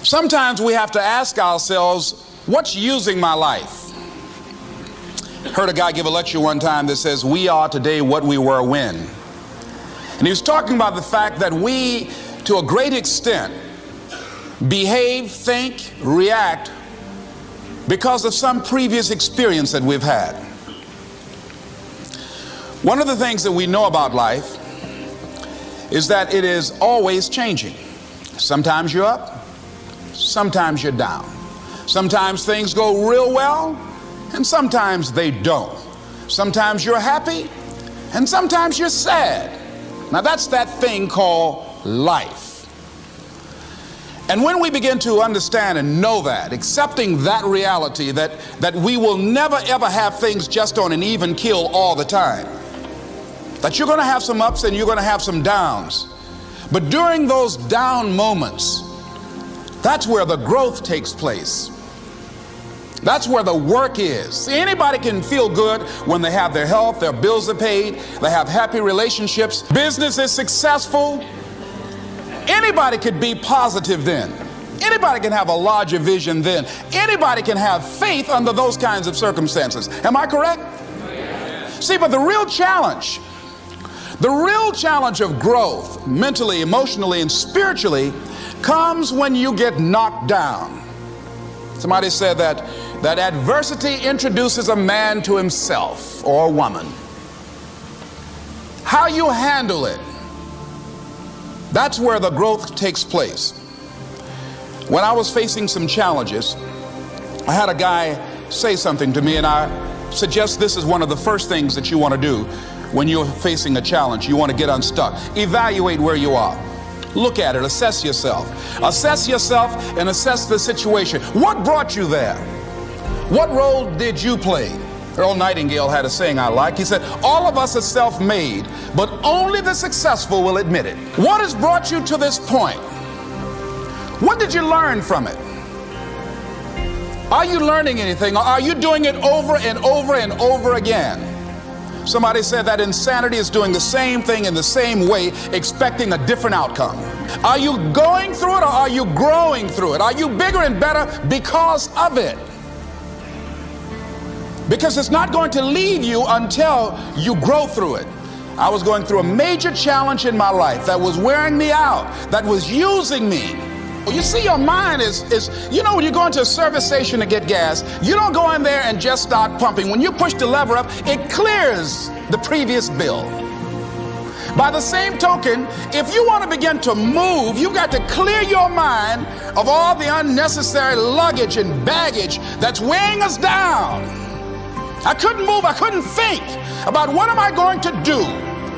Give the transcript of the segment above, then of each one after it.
Sometimes we have to ask ourselves, what's using my life? Heard a guy give a lecture one time that says, we are today what we were when. And he was talking about the fact that we, to a great extent, behave, think, react because of some previous experience that we've had. One of the things that we know about life is that it is always changing. Sometimes you're up, sometimes you're down. Sometimes things go real well, and sometimes they don't. Sometimes you're happy, and sometimes you're sad. Now that's that thing called life. And when we begin to understand and know that, accepting that reality that we will never ever have things just on an even keel all the time, that you're going to have some ups and you're going to have some downs, but during those down moments, that's where the growth takes place. That's where the work is. See, anybody can feel good when they have their health, their bills are paid, they have happy relationships, business is successful. Anybody could be positive then. Anybody can have a larger vision then. Anybody can have faith under those kinds of circumstances. Am I correct? See, but the real challenge of growth, mentally, emotionally, and spiritually, comes when you get knocked down. Somebody said that adversity introduces a man to himself or a woman. How you handle it, that's where the growth takes place. When I was facing some challenges, I had a guy say something to me, and I suggest this is one of the first things that you want to do when you're facing a challenge. You want to get unstuck. Evaluate where you are. Look at it, assess yourself. Assess yourself and assess the situation. What brought you there? What role did you play? Earl Nightingale had a saying I like. He said, all of us are self-made, but only the successful will admit it. What has brought you to this point? What did you learn from it? Are you learning anything, or are you doing it over and over and over again? Somebody said that insanity is doing the same thing in the same way, expecting a different outcome. Are you going through it, or are you growing through it? Are you bigger and better because of it? Because it's not going to leave you until you grow through it. I was going through a major challenge in my life that was wearing me out, that was using me. You see, your mind is when you go into a service station to get gas, you don't go in there and just start pumping. When you push the lever up, it clears the previous bill. By the same token, if you want to begin to move, you've got to clear your mind of all the unnecessary luggage and baggage that's weighing us down. I couldn't move, I couldn't think about what am I going to do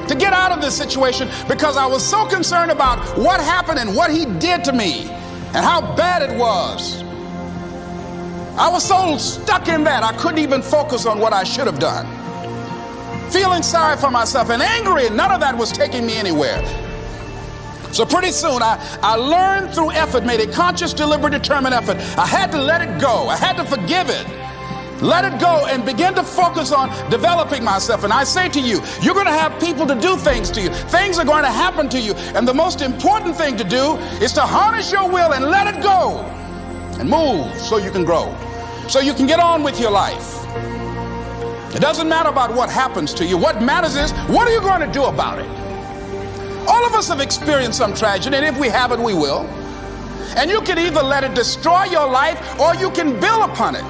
to get out of this situation, because I was so concerned about what happened and what he did to me and how bad it was. I was so stuck in that I couldn't even focus on what I should have done. Feeling sorry for myself and angry, and none of that was taking me anywhere. So pretty soon I learned through effort, made a conscious, deliberate, determined effort. I had to let it go. I had to forgive it. Let it go and begin to focus on developing myself. And I say to you, you're going to have people to do things to you. Things are going to happen to you. And the most important thing to do is to harness your will and let it go and move so you can grow, so you can get on with your life. It doesn't matter about what happens to you. What matters is, what are you going to do about it? All of us have experienced some tragedy, and if we haven't, we will. And you can either let it destroy your life, or you can build upon it.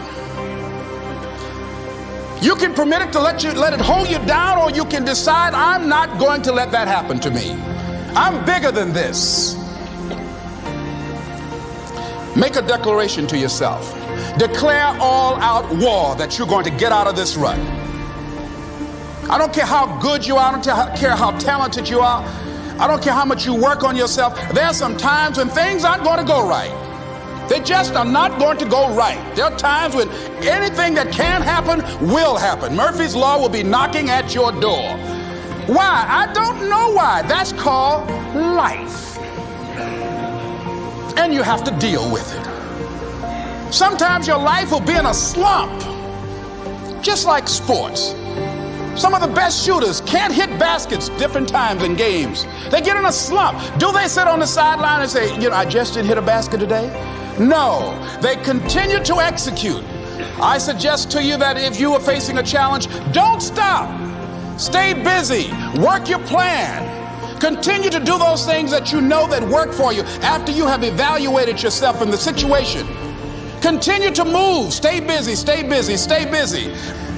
You can permit it to let it hold you down, or you can decide, I'm not going to let that happen to me. I'm bigger than this. Make a declaration to yourself. Declare all out war that you're going to get out of this rut. I don't care how good you are. I don't care how talented you are. I don't care how much you work on yourself. There are some times when things aren't going to go right. They just are not going to go right. There are times when anything that can happen will happen. Murphy's Law will be knocking at your door. Why? I don't know why. That's called life. And you have to deal with it. Sometimes your life will be in a slump, just like sports. Some of the best shooters can't hit baskets different times in games. They get in a slump. Do they sit on the sideline and say, I just didn't hit a basket today? No, they continue to execute. I suggest to you that if you are facing a challenge, don't stop. Stay busy. Work your plan. Continue to do those things that you know that work for you after you have evaluated yourself in the situation. Continue to move. Stay busy, stay busy, stay busy.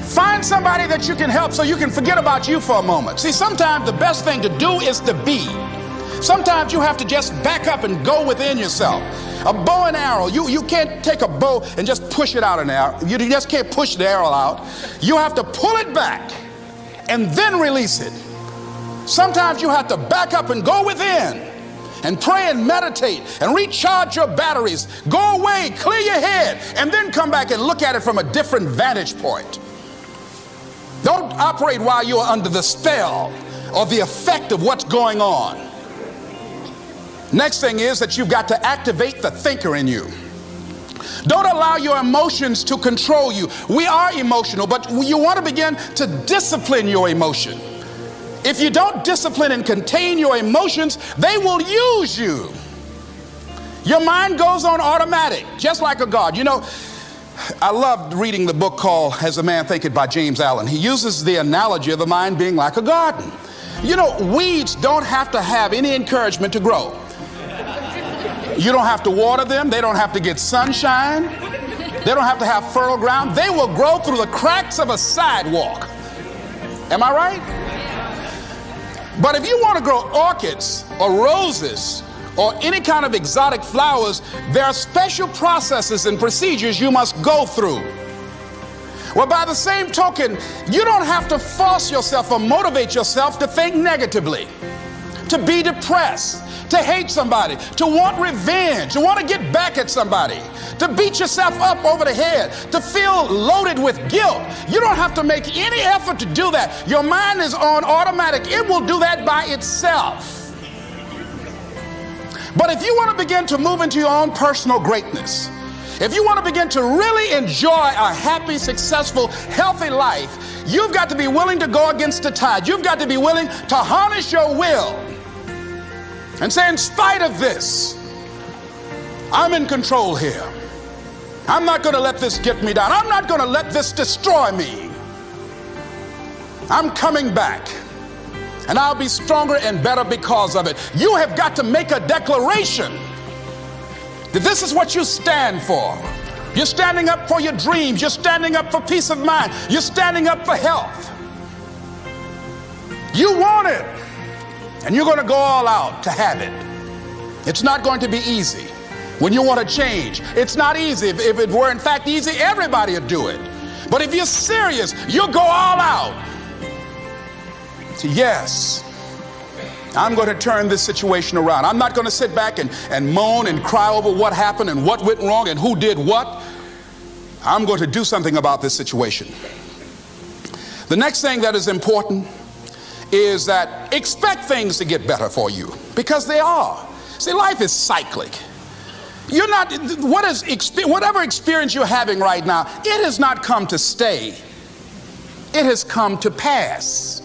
Find somebody that you can help so you can forget about you for a moment. See, sometimes the best thing to do is to be. Sometimes you have to just back up and go within yourself. A bow and arrow, you can't take a bow and just push it out an arrow. You just can't push the arrow out. You have to pull it back and then release it. Sometimes you have to back up and go within and pray and meditate and recharge your batteries. Go away, clear your head, and then come back and look at it from a different vantage point. Don't operate while you're under the spell or the effect of what's going on. Next thing is that you've got to activate the thinker in you. Don't allow your emotions to control you. We are emotional, but you want to begin to discipline your emotion. If you don't discipline and contain your emotions, they will use you. Your mind goes on automatic, just like a guard. You know, I loved reading the book called As a Man Thinketh by James Allen. He uses the analogy of the mind being like a garden. You know, weeds don't have to have any encouragement to grow. You don't have to water them. They don't have to get sunshine. They don't have to have fertile ground. They will grow through the cracks of a sidewalk. Am I right? But if you want to grow orchids or roses or any kind of exotic flowers, there are special processes and procedures you must go through. Well, by the same token, you don't have to force yourself or motivate yourself to think negatively, to be depressed, to hate somebody, to want revenge, to want to get back at somebody, to beat yourself up over the head, to feel loaded with guilt. You don't have to make any effort to do that. Your mind is on automatic. It will do that by itself. But if you want to begin to move into your own personal greatness, if you want to begin to really enjoy a happy, successful, healthy life, you've got to be willing to go against the tide. You've got to be willing to harness your will and say, in spite of this, I'm in control here. I'm not going to let this get me down. I'm not going to let this destroy me. I'm coming back, and I'll be stronger and better because of it. You have got to make a declaration that this is what you stand for. You're standing up for your dreams. You're standing up for peace of mind. You're standing up for health. You want it, and you're going to go all out to have it. It's not going to be easy. When you want to change, it's not easy. If it were in fact easy, everybody would do it. But if you're serious, you'll go all out. So yes, I'm going to turn this situation around. I'm not going to sit back and moan and cry over what happened and what went wrong and who did what. I'm going to do something about this situation. The next thing that is important is that expect things to get better for you, because they are. See, life is cyclic. You're not, whatever experience you're having right now, it has not come to stay. It has come to pass.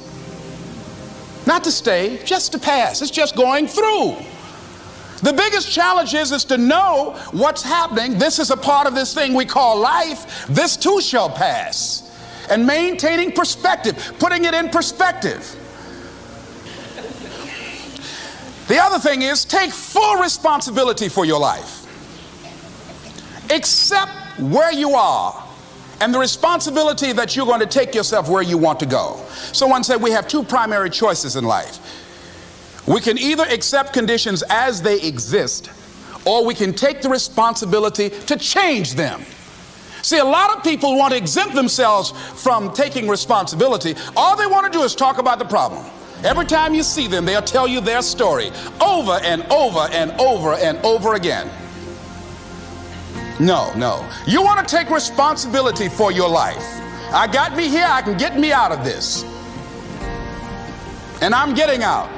Not to stay, just to pass. It's just going through. The biggest challenge is to know what's happening. This is a part of this thing we call life. This too shall pass. And maintaining perspective, putting it in perspective. The other thing is take full responsibility for your life. Accept where you are and the responsibility that you're going to take yourself where you want to go. Someone said we have two primary choices in life. We can either accept conditions as they exist, or we can take the responsibility to change them. See, a lot of people want to exempt themselves from taking responsibility. All they want to do is talk about the problem. Every time you see them, they'll tell you their story over and over and over and over again. No. You want to take responsibility for your life. I got me here, I can get me out of this. And I'm getting out.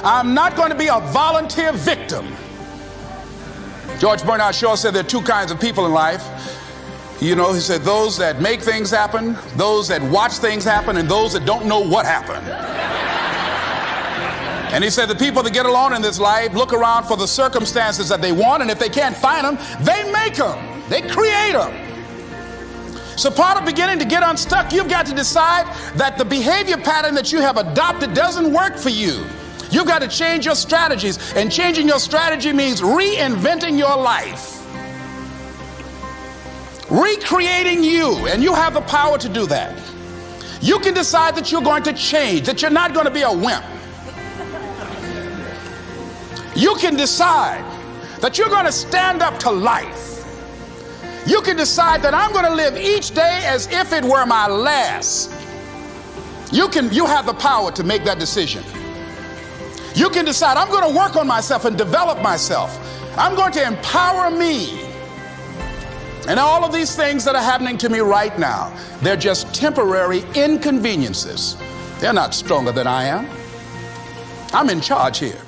I'm not going to be a volunteer victim. George Bernard Shaw said there are two kinds of people in life. You know, he said those that make things happen, those that watch things happen, and those that don't know what happened. And he said the people that get alone in this life look around for the circumstances that they want, and if they can't find them, they make them. They create them. So part of beginning to get unstuck, you've got to decide that the behavior pattern that you have adopted doesn't work for you. You've got to change your strategies, and changing your strategy means reinventing your life, recreating you, and you have the power to do that. You can decide that you're going to change, that you're not going to be a wimp. You can decide that you're going to stand up to life. You can decide that I'm going to live each day as if it were my last. You have the power to make that decision. You can decide I'm going to work on myself and develop myself. I'm going to empower me. And all of these things that are happening to me right now, they're just temporary inconveniences. They're not stronger than I am. I'm in charge here.